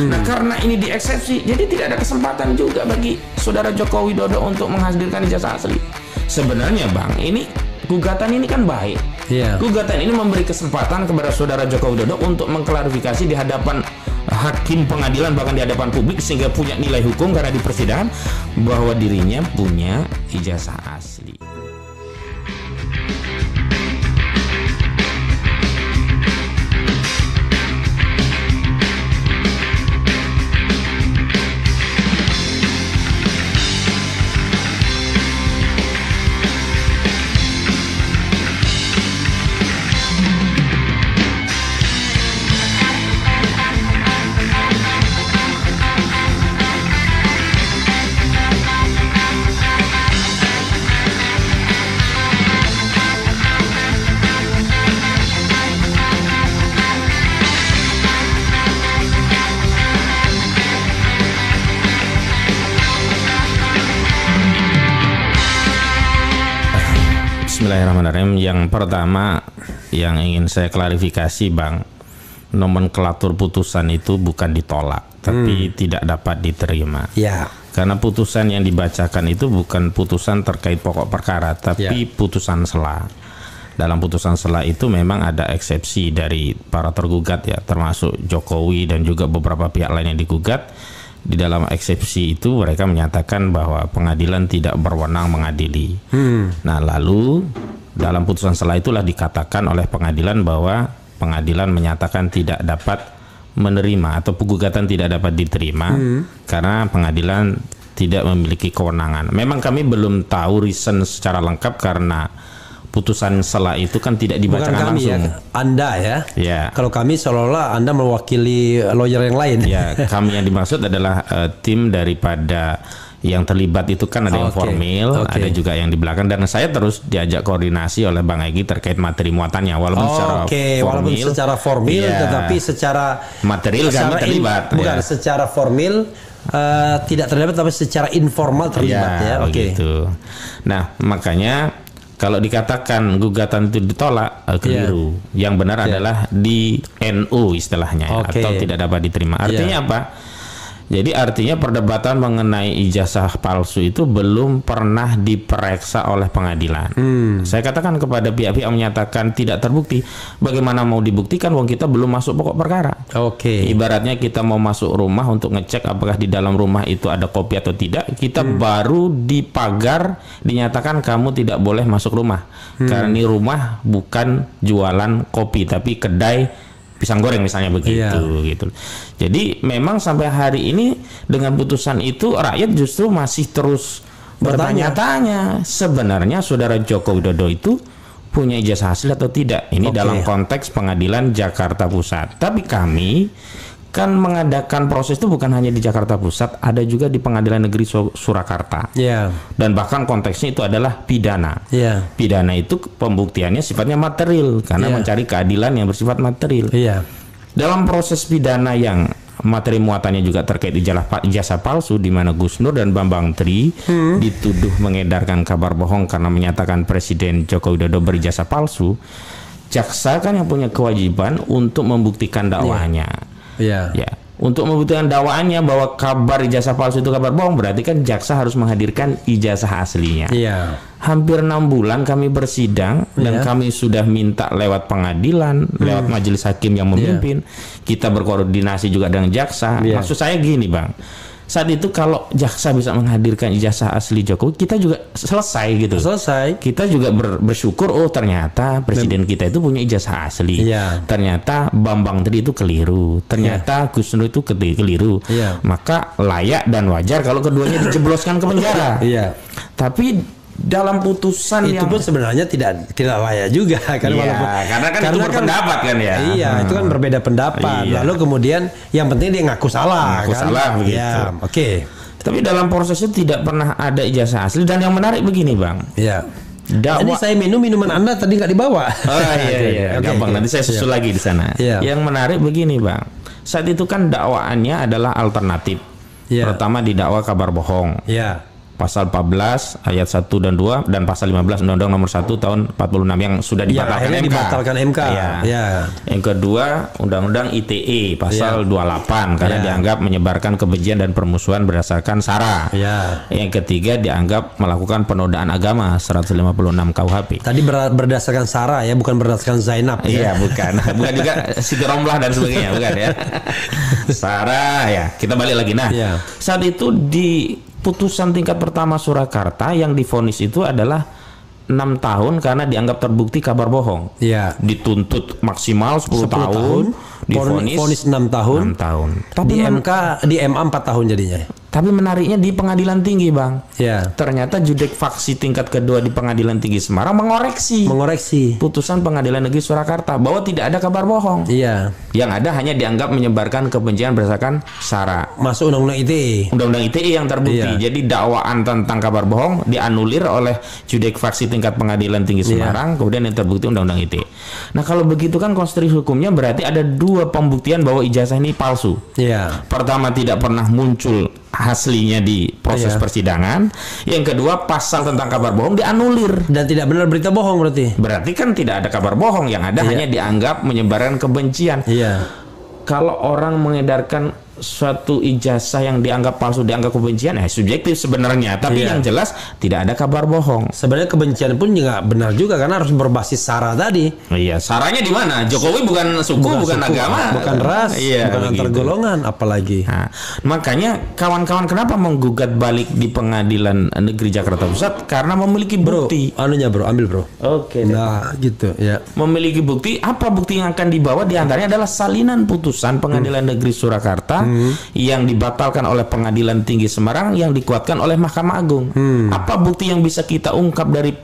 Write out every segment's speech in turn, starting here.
Nah, karena ini dieksepsi, jadi tidak ada kesempatan juga bagi Saudara Joko Widodo untuk menghadirkan ijazah asli. Sebenarnya Bang, ini gugatan ini kan baik. Gugatan ini memberi kesempatan kepada Saudara Joko Widodo untuk mengklarifikasi di hadapan hakim pengadilan, bahkan di hadapan publik, sehingga punya nilai hukum karena di persidangan bahwa dirinya punya ijazah asli. Bismillahirrahmanirrahim. Yang pertama yang ingin saya klarifikasi Bang, nomenklatur putusan itu bukan ditolak, tapi tidak dapat diterima. Karena putusan yang dibacakan itu bukan putusan terkait pokok perkara, tapi putusan sela. Dalam putusan sela itu memang ada eksepsi dari para tergugat ya, termasuk Jokowi dan juga beberapa pihak lain yang digugat. Di dalam eksepsi itu mereka menyatakan bahwa pengadilan tidak berwenang mengadili. Nah, lalu dalam putusan sela itulah dikatakan oleh pengadilan bahwa pengadilan menyatakan tidak dapat menerima atau gugatan tidak dapat diterima karena pengadilan tidak memiliki kewenangan. Memang kami belum tahu reason secara lengkap karena putusan sela itu kan tidak dibacakan bukan kami langsung. Ya, Anda ya. Kalau kami seolah-olah Anda mewakili lawyer yang lain. Ya, kami yang dimaksud adalah tim daripada yang terlibat itu kan ada yang formil, ada juga yang di belakang, dan saya terus diajak koordinasi oleh Bang Egy terkait materi muatannya walaupun secara formil tetapi secara material kami terlibat. Bukan secara formil tidak terlibat tapi secara informal terlibat Gitu. Nah, makanya kalau dikatakan gugatan itu ditolak, keliru. Yang benar adalah di NU istilahnya atau tidak dapat diterima. Artinya apa? Jadi artinya perdebatan mengenai ijazah palsu itu belum pernah diperiksa oleh pengadilan. Saya katakan kepada pihak-pihak menyatakan tidak terbukti. Bagaimana mau dibuktikan wong kita belum masuk pokok perkara. Ibaratnya kita mau masuk rumah untuk ngecek apakah di dalam rumah itu ada kopi atau tidak. Kita baru di pagar dinyatakan kamu tidak boleh masuk rumah. Karena ini rumah bukan jualan kopi tapi kedai pisang goreng misalnya begitu gitu. Jadi memang sampai hari ini dengan putusan itu rakyat justru masih terus bertanya-tanya sebenarnya Saudara Joko Widodo itu punya ijazah asli atau tidak. Ini dalam konteks Pengadilan Jakarta Pusat. Tapi kami kan mengadakan proses itu bukan hanya di Jakarta Pusat, ada juga di Pengadilan Negeri Surakarta. Dan bahkan konteksnya itu adalah pidana. Pidana itu pembuktiannya sifatnya material karena mencari keadilan yang bersifat material. Dalam proses pidana yang materi muatannya juga terkait ijazah palsu, di mana Gus Nur dan Bambang Tri dituduh mengedarkan kabar bohong karena menyatakan Presiden Joko Widodo berijazah palsu. Jaksa kan yang punya kewajiban untuk membuktikan dakwaannya. Untuk membuktikan dakwaannya bahwa kabar ijazah palsu itu kabar bohong, berarti kan jaksa harus menghadirkan ijazah aslinya. Hampir 6 bulan kami bersidang dan kami sudah minta lewat pengadilan, lewat majelis hakim yang memimpin. Kita berkoordinasi juga dengan jaksa. Maksud saya gini Bang, saat itu kalau jaksa bisa menghadirkan ijazah asli Jokowi, kita juga selesai gitu. Kita juga bersyukur, oh ternyata presiden kita itu punya ijazah asli. Ternyata Bambang Tri itu keliru. Ternyata Gus Nur itu keliru. Maka layak dan wajar kalau keduanya dijebloskan ke penjara. Tapi dalam putusan itu pun sebenarnya tidak layak juga kan, karena itu berpendapat kan itu kan berbeda pendapat. Lalu kemudian yang penting dia ngaku salah begitu. Tapi dalam prosesnya tidak pernah ada ijazah asli. Dan yang menarik begini Bang, ini saya minuman Anda tadi nggak dibawa. Gampang, nanti saya susul lagi di sana. Yang menarik begini Bang, saat itu kan dakwaannya adalah alternatif. Pertama didakwa kabar bohong, pasal 14 ayat 1 dan 2 dan pasal 15 Undang-Undang Nomor 1 tahun 46 yang sudah dibatalkan MK. Dibatalkan MK. Ya. Yang kedua, Undang-Undang ITE pasal 28 karena dianggap menyebarkan kebencian dan permusuhan berdasarkan sara. Yang ketiga dianggap melakukan penodaan agama 156 KUHP. Tadi berdasarkan sara ya, bukan berdasarkan Zainab ya. Iya, bukan. Bukan juga Siti Romlah dan sebagainya, bukan ya. Sara ya. Kita balik lagi. Nah, saat itu di putusan tingkat pertama Surakarta yang divonis itu adalah 6 tahun karena dianggap terbukti kabar bohong. Dituntut maksimal 10 tahun. Divonis 6 tahun. 6 tahun. Tapi di MA 4 tahun jadinya. Tapi menariknya di Pengadilan Tinggi, Bang. Ternyata judek faksi tingkat kedua di Pengadilan Tinggi Semarang mengoreksi putusan Pengadilan Negeri Surakarta bahwa tidak ada kabar bohong. Yang ada hanya dianggap menyebarkan kebencian berdasarkan sara. Masuk Undang-Undang ITE. Undang-Undang ITE yang terbukti. Jadi dakwaan tentang kabar bohong dianulir oleh judek faksi tingkat Pengadilan Tinggi Semarang, kemudian yang terbukti Undang-Undang ITE. Nah, kalau begitu kan konstruksi hukumnya berarti ada 2 pembuktian bahwa ijazah ini palsu. Pertama, tidak pernah muncul aslinya di proses persidangan. Yang kedua, pasal tentang kabar bohong dianulir dan tidak benar berita bohong. Berarti kan tidak ada kabar bohong, yang ada hanya dianggap menyebarkan kebencian. Kalau orang mengedarkan suatu ijazah yang dianggap palsu, dianggap kebencian, subjektif sebenarnya. Tapi yang jelas tidak ada kabar bohong. Sebenarnya kebencian pun juga benar juga karena harus berbasis sara tadi. Saranya di mana? Jokowi bukan suku, bukan agama, bukan ras, bukan antar golongan, apalagi. Nah, makanya kawan-kawan kenapa menggugat balik di Pengadilan Negeri Jakarta Pusat? Karena memiliki bukti. Bro, ambil bro. Oke. Nah, gitu ya. Memiliki bukti. Apa bukti yang akan dibawa? Di antaranya adalah salinan putusan Pengadilan Negeri Surakarta yang dibatalkan oleh Pengadilan Tinggi Semarang yang dikuatkan oleh Mahkamah Agung. Apa bukti yang bisa kita ungkap dari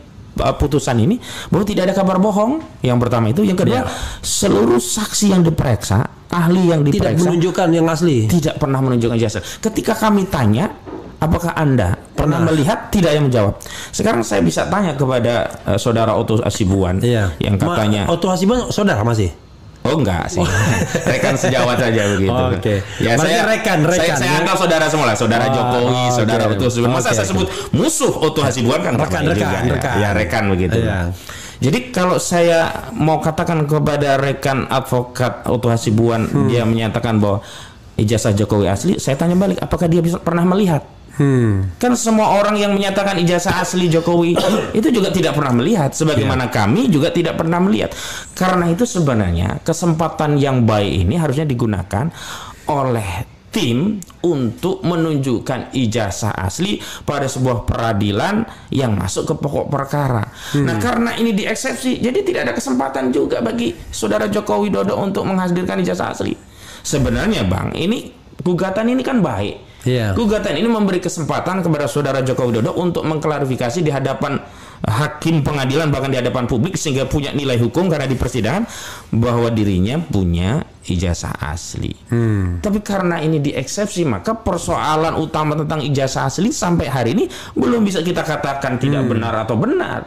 putusan ini bahwa tidak ada kabar bohong? Yang pertama itu. Yang kedua, seluruh saksi yang diperiksa, ahli yang diperiksa, tidak menunjukkan yang asli, tidak pernah menunjukkan ijazah. Ketika kami tanya, apakah Anda pernah melihat? Tidak yang menjawab. Sekarang saya bisa tanya kepada saudara Otto Hasibuan yang katanya Otto Hasibuan saudara masih? Oh enggak sih, rekan sejawat saja begitu. Ya, saya anggap saudara semua lah, saudara Jokowi, saudara Otto Hasibuan. Masa saya sebut musuh Otto Hasibuan kan rekan. Ya rekan begitu. Jadi kalau saya mau katakan kepada rekan advokat Otto Hasibuan, dia menyatakan bahwa ijazah Jokowi asli, saya tanya balik, apakah dia pernah melihat? Kan semua orang yang menyatakan ijazah asli Jokowi itu juga tidak pernah melihat, sebagaimana kami juga tidak pernah melihat. Karena itu sebenarnya kesempatan yang baik ini harusnya digunakan oleh tim untuk menunjukkan ijazah asli pada sebuah peradilan yang masuk ke pokok perkara. Nah, karena ini dieksepsi, jadi tidak ada kesempatan juga bagi saudara Joko Widodo untuk menghadirkan ijazah asli. Sebenarnya Bang, ini gugatan ini kan baik. Gugatan ini memberi kesempatan kepada saudara Joko Widodo untuk mengklarifikasi di hadapan hakim pengadilan, bahkan di hadapan publik, sehingga punya nilai hukum karena di persidangan bahwa dirinya punya ijazah asli. Tapi karena ini dieksepsi, maka persoalan utama tentang ijazah asli sampai hari ini belum bisa kita katakan tidak benar atau benar.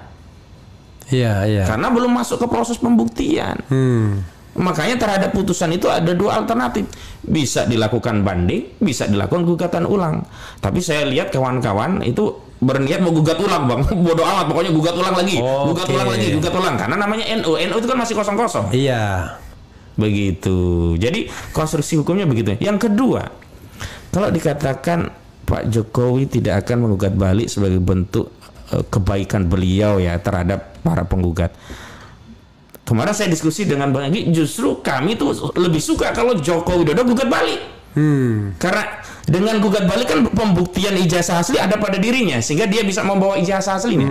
Karena belum masuk ke proses pembuktian. Makanya terhadap putusan itu ada 2 alternatif. Bisa dilakukan banding, bisa dilakukan gugatan ulang. Tapi saya lihat kawan-kawan itu berniat mau gugat ulang, Bang. Bodoh amat, pokoknya gugat ulang lagi. Gugat ulang. Karena namanya NU itu kan masih kosong-kosong. Begitu. Jadi konstruksi hukumnya begitu. Yang kedua, kalau dikatakan Pak Jokowi tidak akan menggugat balik sebagai bentuk kebaikan beliau ya terhadap para penggugat. Kemarin saya diskusi dengan Bang Egy, justru kami tuh lebih suka kalau Joko Widodo gugat balik. Karena dengan gugat balik kan pembuktian ijazah asli ada pada dirinya, sehingga dia bisa membawa ijazah aslinya.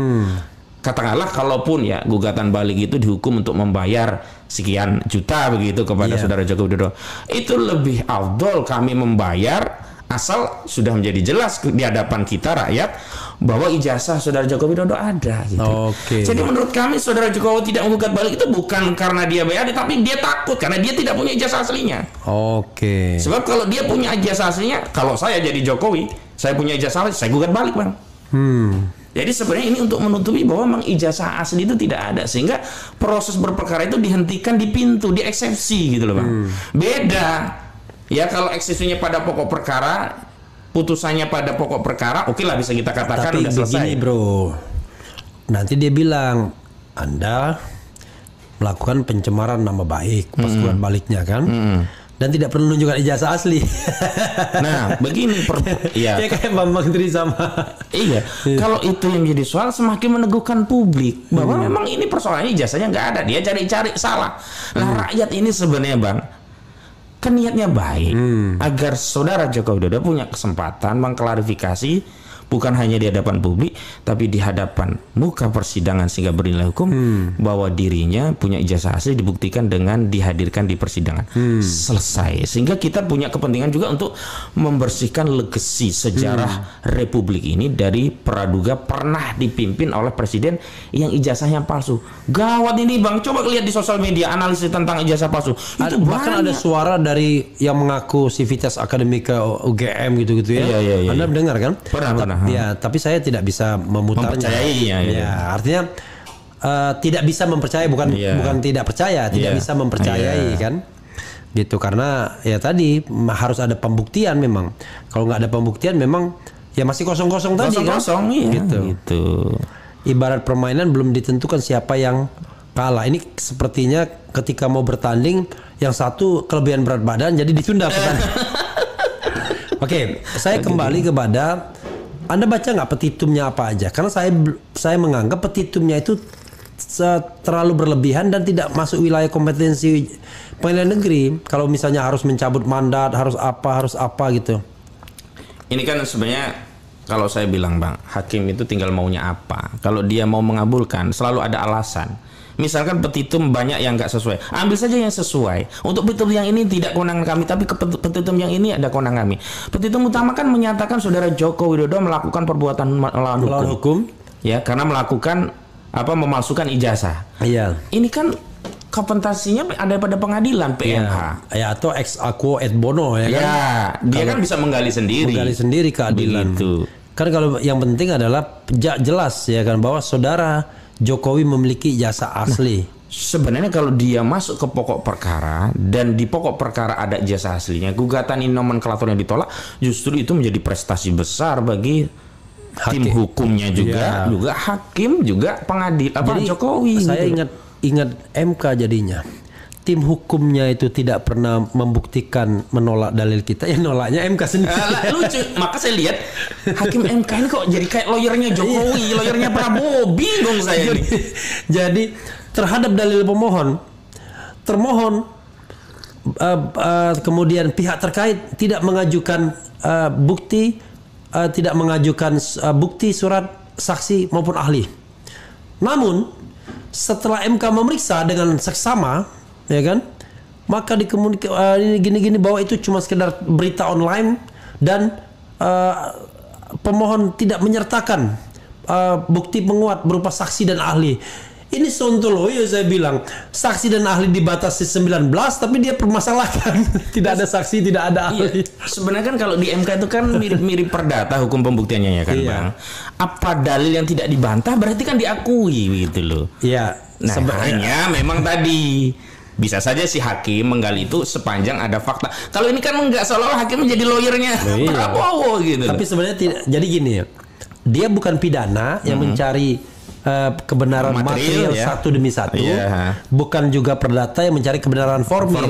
Katakanlah kalaupun ya gugatan balik itu dihukum untuk membayar sekian juta begitu kepada saudara Joko Widodo, itu lebih afdol kami membayar asal sudah menjadi jelas di hadapan kita rakyat bahwa ijazah saudara Joko Widodo ada gitu. Jadi menurut kami saudara Jokowi tidak menggugat balik itu bukan karena dia BAD, tapi dia takut karena dia tidak punya ijazah aslinya. Sebab kalau dia punya ijazah aslinya, kalau saya jadi Jokowi, saya punya ijazah asli, saya gugat balik, Bang. Jadi sebenarnya ini untuk menutupi bahwa memang ijazah asli itu tidak ada, sehingga proses berperkara itu dihentikan di pintu, di eksepsi gitu loh, Bang. Beda ya kalau eksepsinya pada pokok perkara, putusannya pada pokok perkara, oke lah bisa kita katakan tapi udah selesai. Begini bro, nanti dia bilang Anda melakukan pencemaran nama baik pas keluar baliknya kan, dan tidak perlu menunjukkan ijazah asli. Nah, begini ya kayak Bambang Tri sama. Iya, kalau itu yang jadi soal semakin meneguhkan publik bahwa memang ini persoalannya ijazahnya nggak ada, dia cari-cari salah. Nah, rakyat ini sebenarnya Bang, kan niatnya baik agar saudara Joko Widodo punya kesempatan mengklarifikasi bukan hanya di hadapan publik, tapi di hadapan muka persidangan sehingga bernilai hukum bahwa dirinya punya ijazah asli dibuktikan dengan dihadirkan di persidangan. Selesai. Sehingga kita punya kepentingan juga untuk membersihkan legasi sejarah Republik ini dari praduga pernah dipimpin oleh presiden yang ijazahnya palsu. Gawat ini Bang, coba lihat di sosial media analisis tentang ijazah palsu. Itu bahkan ada suara dari yang mengaku Civitas Akademika UGM gitu-gitu ya. Iya. Anda dengar kan? Pernah. Ya, tapi saya tidak bisa memutarnya. Ya, artinya tidak bisa mempercayai, bukan tidak percaya, tidak bisa mempercayai kan? Gitu, karena ya tadi harus ada pembuktian memang. Kalau nggak ada pembuktian memang ya masih kosong-kosong tadi kan? Gitu. Ibarat permainan belum ditentukan siapa yang kalah. Ini sepertinya ketika mau bertanding yang satu kelebihan berat badan jadi ditunda pertandingan. Oke, saya kembali kepada Anda baca nggak petitumnya apa aja? Karena saya menganggap petitumnya itu terlalu berlebihan dan tidak masuk wilayah kompetensi pengadilan negeri. Kalau misalnya harus mencabut mandat, harus apa gitu. Ini kan sebenarnya kalau saya bilang Bang, hakim itu tinggal maunya apa. Kalau dia mau mengabulkan, selalu ada alasan. Misalkan petitum banyak yang nggak sesuai, ambil saja yang sesuai. Untuk petitum yang ini tidak kewenangan kami, tapi petitum yang ini ada kewenangan kami. Petitum utama kan menyatakan saudara Joko Widodo melakukan perbuatan melawan hukum, ya karena melakukan memalsukan ijazah. Iya. Ini kan kompensasinya ada pada pengadilan PMH. Ya, atau ex aequo et bono ya kan. Ya, dia kan bisa menggali sendiri keadilan. Begitu. Kan kalau yang penting adalah jelas ya kan bahwa saudara Jokowi memiliki ijazah asli. Sebenarnya kalau dia masuk ke pokok perkara dan di pokok perkara ada ijazah aslinya, gugatan ini nomenklatur yang ditolak, justru itu menjadi prestasi besar bagi tim hukumnya juga hakim juga Jokowi. Saya ingat MK jadinya. Tim hukumnya itu tidak pernah membuktikan menolak dalil kita, ya nolaknya MK sendiri. Lucu, maka saya lihat hakim MK ini kok jadi kayak lawyernya Jokowi, lawyernya Prabowo, bingung saya ini. Jadi terhadap dalil termohon kemudian pihak terkait tidak mengajukan bukti surat saksi maupun ahli. Namun setelah MK memeriksa dengan seksama, ya kan, maka ini gini bahwa itu cuma sekedar berita online dan pemohon tidak menyertakan bukti penguat berupa saksi dan ahli. Ini sontoloyo, saya bilang. Saksi dan ahli dibatasi 19, tapi dia permasalahkan tidak ada saksi, tidak ada ahli. Sebenarnya kan kalau di MK itu kan mirip perdata hukum pembuktiannya ya kan, Bang. Apa dalil yang tidak dibantah berarti kan diakui gitu loh. Iya. Nah, hanya memang tadi bisa saja si hakim menggali itu sepanjang ada fakta. Kalau ini kan enggak, seolah-olah hakim menjadi lawyernya Prabowo gitu. Tapi sebenarnya tidak. Jadi gini ya, dia bukan pidana yang mencari kebenaran material satu demi satu, bukan juga perdata yang mencari kebenaran formil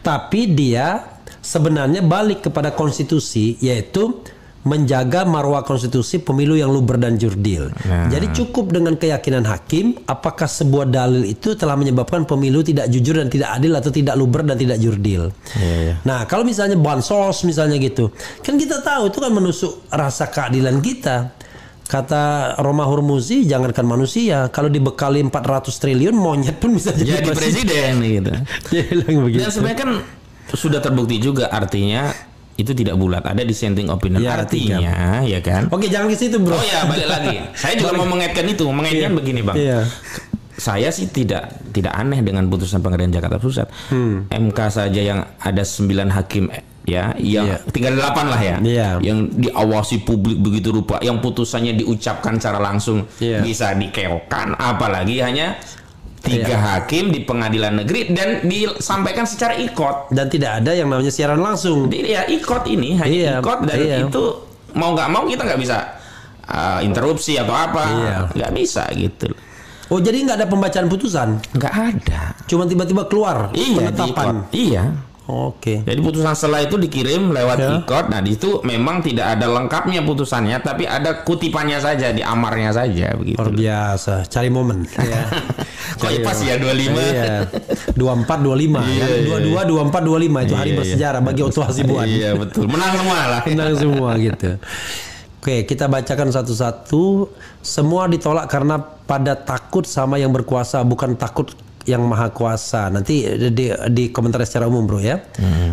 tapi dia sebenarnya balik kepada konstitusi, yaitu menjaga marwah konstitusi pemilu yang luber dan jurdil. Jadi cukup dengan keyakinan hakim apakah sebuah dalil itu telah menyebabkan pemilu tidak jujur dan tidak adil atau tidak luber dan tidak jurdil. Nah, kalau misalnya bansos misalnya gitu, kan kita tahu itu kan menusuk rasa keadilan kita. Kata Roma Hurmuzi, jangankan manusia, kalau dibekali 400 triliun monyet pun bisa jadi presiden gitu. Dan sebenarnya kan sudah terbukti juga, artinya itu tidak bulat, ada dissenting opinion, artinya ya kan. Oke, jangan ke situ bro. Oh ya, balik lagi. Saya juga mau mengaitkan itu, begini Bang. Saya sih tidak aneh dengan putusan Pengadilan Jakarta Pusat. MK saja yang ada 9 hakim yang tinggal 8 lah yang diawasi publik begitu rupa, yang putusannya diucapkan secara langsung bisa dikeokan, apalagi hanya 3 hakim di pengadilan negeri dan disampaikan secara ikot. Dan tidak ada yang namanya siaran langsung. Ya ikot ini hanya ikot dan itu mau nggak mau kita nggak bisa interupsi atau apa, nggak bisa gitu. Oh jadi nggak ada pembacaan putusan? Nggak ada. Cuma tiba-tiba keluar penetapan. Iya. Oke. Jadi putusan setelah itu dikirim lewat ikot. Nah di situ memang tidak ada lengkapnya putusannya, tapi ada kutipannya saja, di amarnya saja begitu. Luar biasa. Cari momen. Ya. Kok pas ya 25? Iya. 24 25 iya, kan? 22 24 25 itu hari bersejarah bagi Oto Hasibuan. Iya betul. Menang semua lah. Menang semua gitu. Oke, kita bacakan satu-satu. Semua ditolak karena pada takut sama yang berkuasa, bukan takut yang maha kuasa. Nanti di komentar secara umum bro ya.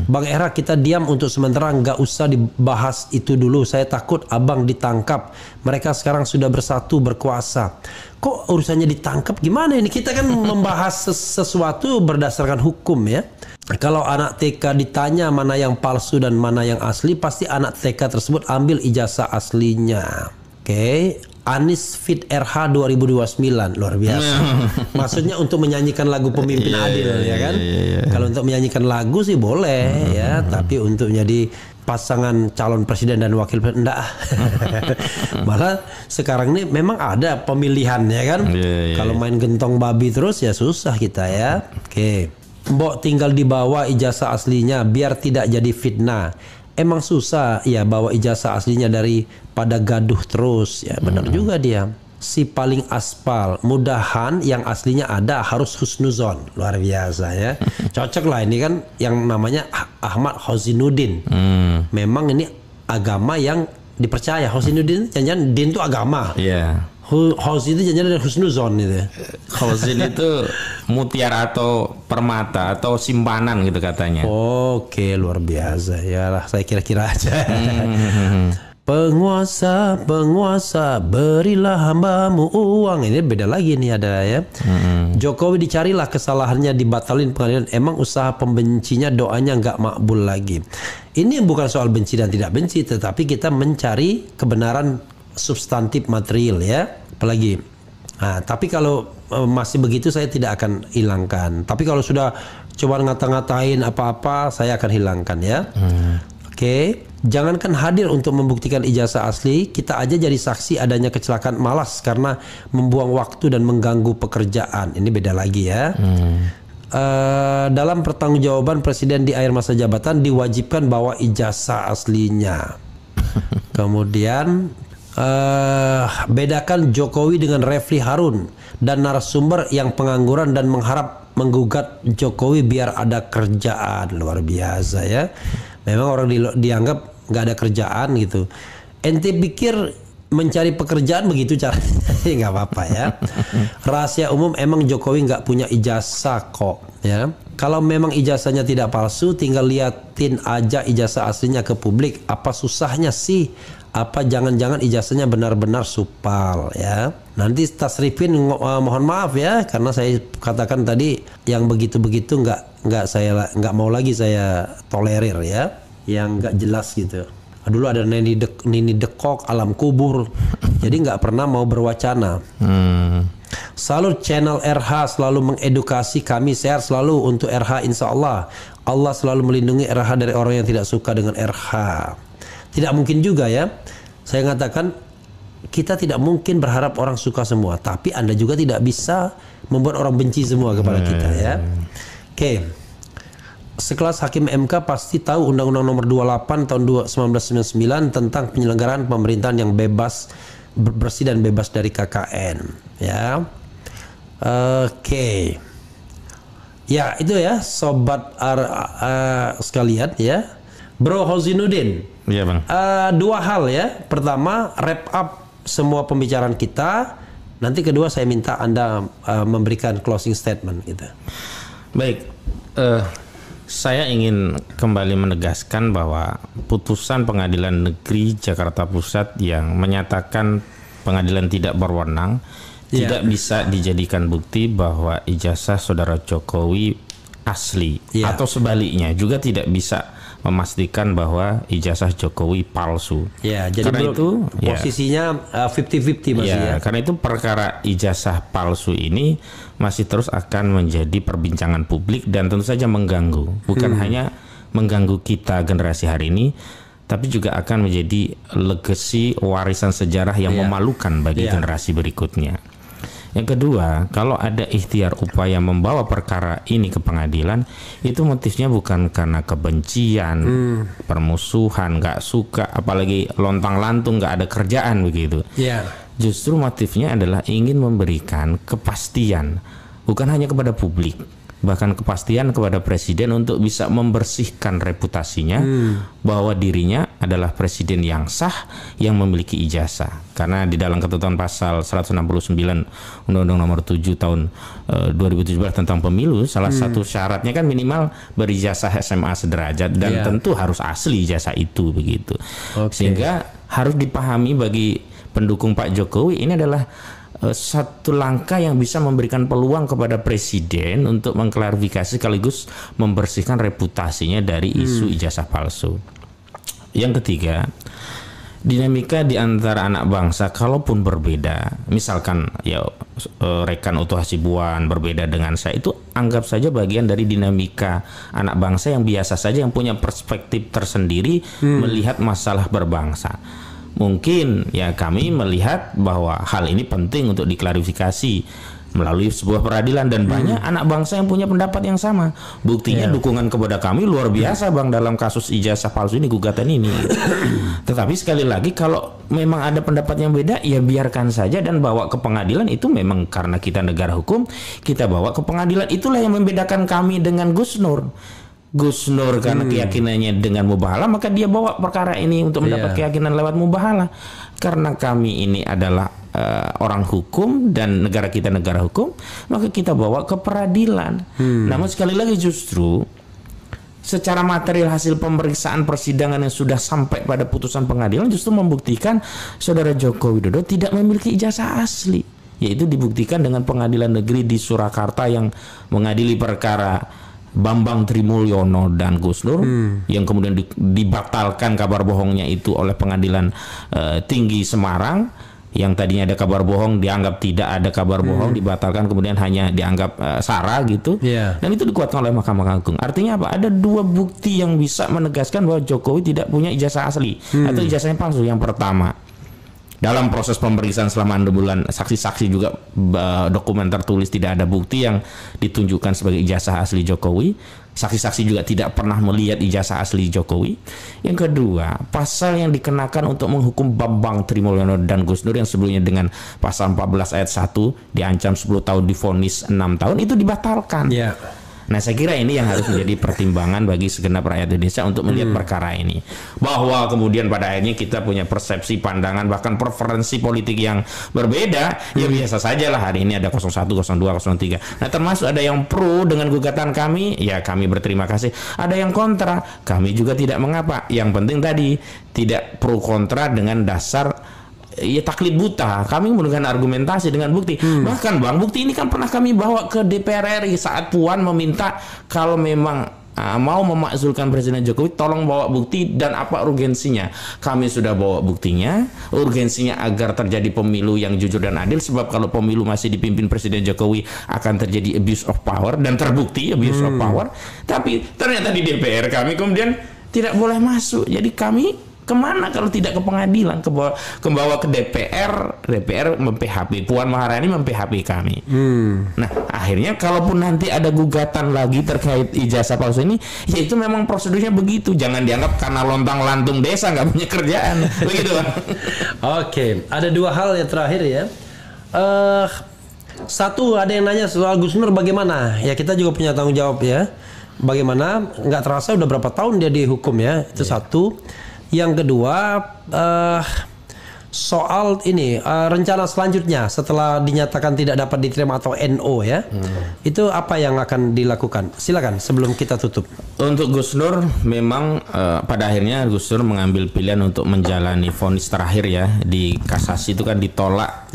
Bang Era, kita diam untuk sementara, nggak usah dibahas itu dulu. Saya takut abang ditangkap. Mereka sekarang sudah bersatu berkuasa. Kok urusannya ditangkap gimana ini? Kita kan membahas sesuatu berdasarkan hukum ya. Kalau anak TK ditanya mana yang palsu dan mana yang asli, pasti anak TK tersebut ambil ijazah aslinya. Oke. Anis Fit RH 2029 luar biasa. Maksudnya untuk menyanyikan lagu Pemimpin Adil ya kan. Kalau untuk menyanyikan lagu sih boleh ya, tapi untuk menjadi pasangan calon presiden dan wakil presiden enggak. Malah sekarang ini memang ada pemilihan ya kan. Kalau main gentong babi terus ya susah kita ya. Oke. Mbok tinggal dibawa ijazah aslinya biar tidak jadi fitnah. Emang susah ya bawa ijazah aslinya daripada gaduh terus ya. Benar juga dia. Si paling aspal, mudahan yang aslinya ada, harus husnuzon. Luar biasa ya. Cocok lah ini kan yang namanya Ahmad Hosinuddin. Memang ini agama yang dipercaya. Hosinuddin jangan din itu agama. Iya. Hosin itu jangan husnuzon itu. Hosin itu mutiara atau permata atau simpanan gitu katanya. Oke, luar biasa. Ya lah, saya kira-kira aja. Penguasa, penguasa, berilah hambamu uang. Ini beda lagi nih ada ya. Jokowi dicarilah kesalahannya, dibatalin pengadilan. Emang usaha pembencinya doanya nggak makbul lagi. Ini bukan soal benci dan tidak benci, tetapi kita mencari kebenaran substantif material ya. Apalagi. Nah, tapi kalau masih begitu saya tidak akan hilangkan. Tapi kalau sudah coba ngata-ngatain apa-apa, saya akan hilangkan ya. Oke. Jangankan hadir untuk membuktikan ijazah asli, kita aja jadi saksi adanya kecelakaan malas karena membuang waktu dan mengganggu pekerjaan. Ini beda lagi ya. Dalam pertanggungjawaban presiden di akhir masa jabatan diwajibkan bawa ijazah aslinya. Kemudian bedakan Jokowi dengan Refli Harun dan narasumber yang pengangguran dan mengharap menggugat Jokowi biar ada kerjaan. Luar biasa ya. Memang orang dianggap nggak ada kerjaan gitu. Ente pikir mencari pekerjaan begitu caranya? Nggak apa-apa ya. Rahasia umum, emang Jokowi nggak punya ijazah kok ya. Kalau memang ijazahnya tidak palsu, tinggal liatin aja ijazah aslinya ke publik. Apa susahnya sih? Apa jangan-jangan ijazahnya benar-benar supal ya? Nanti Tasrifin mohon maaf ya, karena saya katakan tadi yang begitu-begitu nggak mau lagi saya tolerir ya, yang nggak jelas gitu. Dulu ada Nini Dekok alam kubur, jadi nggak pernah mau berwacana. Salut channel RH selalu mengedukasi kami, sehat selalu untuk RH insya Allah. Allah selalu melindungi RH dari orang yang tidak suka dengan RH. Tidak mungkin juga ya. Saya mengatakan kita tidak mungkin berharap orang suka semua, tapi Anda juga tidak bisa membuat orang benci semua kepada kita ya. Oke. Sekelas Hakim MK pasti tahu Undang-Undang Nomor 28 tahun 1999 tentang penyelenggaraan pemerintahan yang bebas, bersih dan bebas dari KKN ya. Oke. Ya, itu ya sobat sekalian ya. Bro Hosinuddin. Iya, Bang. Dua hal ya. Pertama, wrap up semua pembicaraan kita. Nanti kedua saya minta Anda memberikan closing statement gitu. Baik. Saya ingin kembali menegaskan bahwa putusan Pengadilan Negeri Jakarta Pusat yang menyatakan pengadilan tidak berwenang tidak bisa dijadikan bukti bahwa ijazah saudara Jokowi asli, atau sebaliknya juga tidak bisa memastikan bahwa ijazah Jokowi palsu. Ya, jadi karena itu posisinya 50-50 masih ya. Karena itu perkara ijazah palsu ini masih terus akan menjadi perbincangan publik dan tentu saja mengganggu. Bukan hanya mengganggu kita generasi hari ini, tapi juga akan menjadi legacy warisan sejarah yang memalukan bagi generasi berikutnya. Yang kedua, kalau ada ikhtiar upaya membawa perkara ini ke pengadilan, itu motifnya bukan karena kebencian, permusuhan, nggak suka, apalagi lontang-lantung, nggak ada kerjaan begitu. Justru motifnya adalah ingin memberikan kepastian, bukan hanya kepada publik, bahkan kepastian kepada presiden untuk bisa membersihkan reputasinya bahwa dirinya adalah presiden yang sah yang memiliki ijazah. Karena di dalam ketentuan pasal 169 Undang-Undang Nomor 7 tahun 2017 tentang pemilu, salah satu syaratnya kan minimal berijazah SMA sederajat dan tentu harus asli ijazah itu begitu. Sehingga harus dipahami bagi pendukung Pak Jokowi ini adalah satu langkah yang bisa memberikan peluang kepada presiden untuk mengklarifikasi sekaligus membersihkan reputasinya dari isu ijazah palsu. Yang ketiga, dinamika di antara anak bangsa kalaupun berbeda, misalkan ya rekan Utuh Hasibuan berbeda dengan saya, itu anggap saja bagian dari dinamika anak bangsa yang biasa saja, yang punya perspektif tersendiri melihat masalah berbangsa. Mungkin ya kami melihat bahwa hal ini penting untuk diklarifikasi melalui sebuah peradilan, dan banyak anak bangsa yang punya pendapat yang sama. Buktinya dukungan kepada kami luar biasa Bang dalam kasus ijazah palsu ini, gugatan ini. Tetapi sekali lagi kalau memang ada pendapat yang beda, ya biarkan saja dan bawa ke pengadilan. Itu memang karena kita negara hukum, kita bawa ke pengadilan. Itulah yang membedakan kami dengan Gus Nur. Gus Nur karena keyakinannya dengan mubahalah, maka dia bawa perkara ini untuk mendapat keyakinan lewat mubahalah. Karena kami ini adalah orang hukum dan negara kita negara hukum, maka kita bawa ke peradilan. Namun sekali lagi justru secara material hasil pemeriksaan persidangan yang sudah sampai pada putusan pengadilan justru membuktikan saudara Joko Widodo tidak memiliki ijazah asli. Yaitu dibuktikan dengan pengadilan negeri di Surakarta yang mengadili perkara Bambang Trimulyono dan Gus Nur, yang kemudian dibatalkan kabar bohongnya itu oleh pengadilan tinggi Semarang, yang tadinya ada kabar bohong dianggap tidak ada kabar bohong, dibatalkan kemudian hanya dianggap sara gitu, dan itu dikuatkan oleh Mahkamah Agung. Artinya apa? Ada dua bukti yang bisa menegaskan bahwa Jokowi tidak punya ijazah asli atau ijazahnya palsu. Yang pertama, dalam proses pemeriksaan selama 6 bulan, saksi-saksi juga dokumen tertulis tidak ada bukti yang ditunjukkan sebagai ijazah asli Jokowi. Saksi-saksi juga tidak pernah melihat ijazah asli Jokowi. Yang kedua, pasal yang dikenakan untuk menghukum Bambang Trimulyono dan Gus Nur yang sebelumnya dengan pasal 14 ayat 1 diancam 10 tahun, divonis 6 tahun, itu dibatalkan. Nah, saya kira ini yang harus menjadi pertimbangan bagi segenap rakyat Indonesia untuk melihat perkara ini. Bahwa kemudian pada akhirnya kita punya persepsi, pandangan, bahkan preferensi politik yang berbeda, ya biasa saja lah. Hari ini ada 01, 02, 03. Nah, termasuk ada yang pro dengan gugatan kami, ya kami berterima kasih. Ada yang kontra, kami juga tidak mengapa. Yang penting tadi, tidak pro kontra dengan dasar ya taklid buta. Kami menggunakan argumentasi dengan bukti. Bahkan Bang, bukti ini kan pernah kami bawa ke DPR RI saat Puan meminta kalau memang mau memakzulkan Presiden Jokowi, tolong bawa bukti dan apa urgensinya. Kami sudah bawa buktinya, urgensinya agar terjadi pemilu yang jujur dan adil, sebab kalau pemilu masih dipimpin Presiden Jokowi akan terjadi abuse of power, dan terbukti abuse of power. Tapi ternyata di DPR kami kemudian tidak boleh masuk. Jadi kami kemana kalau tidak ke pengadilan, kebawa ke DPR, DPR mem-PHP, Puan Maharani mem-PHP kami. Nah, akhirnya kalaupun nanti ada gugatan lagi terkait ijazah palsu ini, ya itu memang prosedurnya begitu. Jangan dianggap karena lontang-lantung desa nggak punya kerjaan. Begitu, Bang. Oke, ada dua hal yang terakhir ya. Satu, ada yang nanya soal Gus Nur bagaimana? Ya kita juga punya tanggung jawab ya. Bagaimana? Nggak terasa udah berapa tahun dia dihukum ya. Itu satu. Yang kedua, soal ini rencana selanjutnya setelah dinyatakan tidak dapat diterima atau NO ya, itu apa yang akan dilakukan? Silakan sebelum kita tutup. Untuk Gus Nur memang pada akhirnya Gus Nur mengambil pilihan untuk menjalani vonis terakhir ya. Di kasasi itu kan ditolak,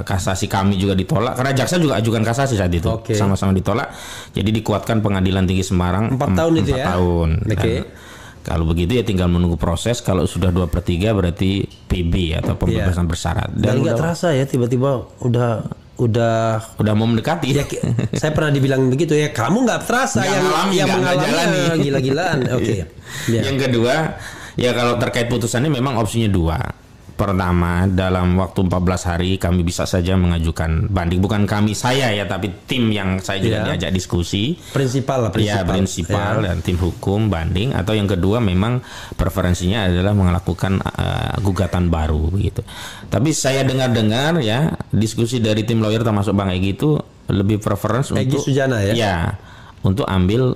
kasasi kami juga ditolak karena jaksa juga ajukan kasasi saat itu, sama-sama ditolak. Jadi dikuatkan Pengadilan Tinggi Semarang 4 tahun itu 4 tahun. Kalau begitu ya tinggal menunggu proses. Kalau sudah 2/3 berarti PB atau pembebasan bersyarat. Dan nggak terasa ya tiba-tiba udah mau mendekati. Ya, saya pernah dibilang begitu ya, kamu nggak terasa yang mengalami gila-gilaan. Oke. Yang kedua, ya kalau terkait putusannya memang opsinya 2. Pertama, dalam waktu 14 hari kami bisa saja mengajukan banding. Bukan kami, saya ya, tapi tim yang saya juga diajak diskusi. Prinsipal dan tim hukum banding. Atau yang kedua memang preferensinya adalah melakukan gugatan baru begitu. Tapi saya dengar ya diskusi dari tim lawyer termasuk Bang Egy itu lebih preference untuk Sujana untuk ambil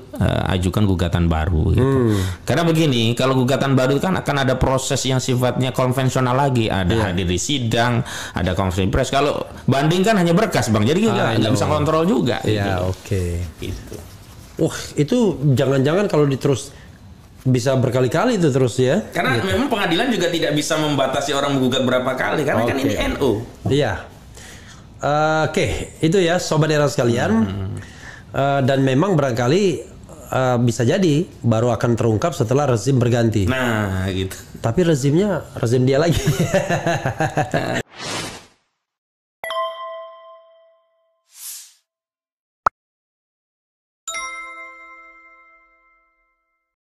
ajukan gugatan baru gitu. Karena begini, kalau gugatan baru kan akan ada proses yang sifatnya konvensional lagi, ada hadir di sidang, ada konferensi pers. Kalau banding kan hanya berkas, Bang. Jadi kita nggak bisa kontrol juga. Ya, oke. Itu. Itu jangan-jangan kalau terus bisa berkali-kali itu terus ya. Karena memang pengadilan juga tidak bisa membatasi orang menggugat berapa kali karena kan ini NU. Iya. Oke, itu ya sobat era sekalian. Dan memang barangkali bisa jadi baru akan terungkap setelah rezim berganti. Nah, gitu. Tapi rezim dia lagi.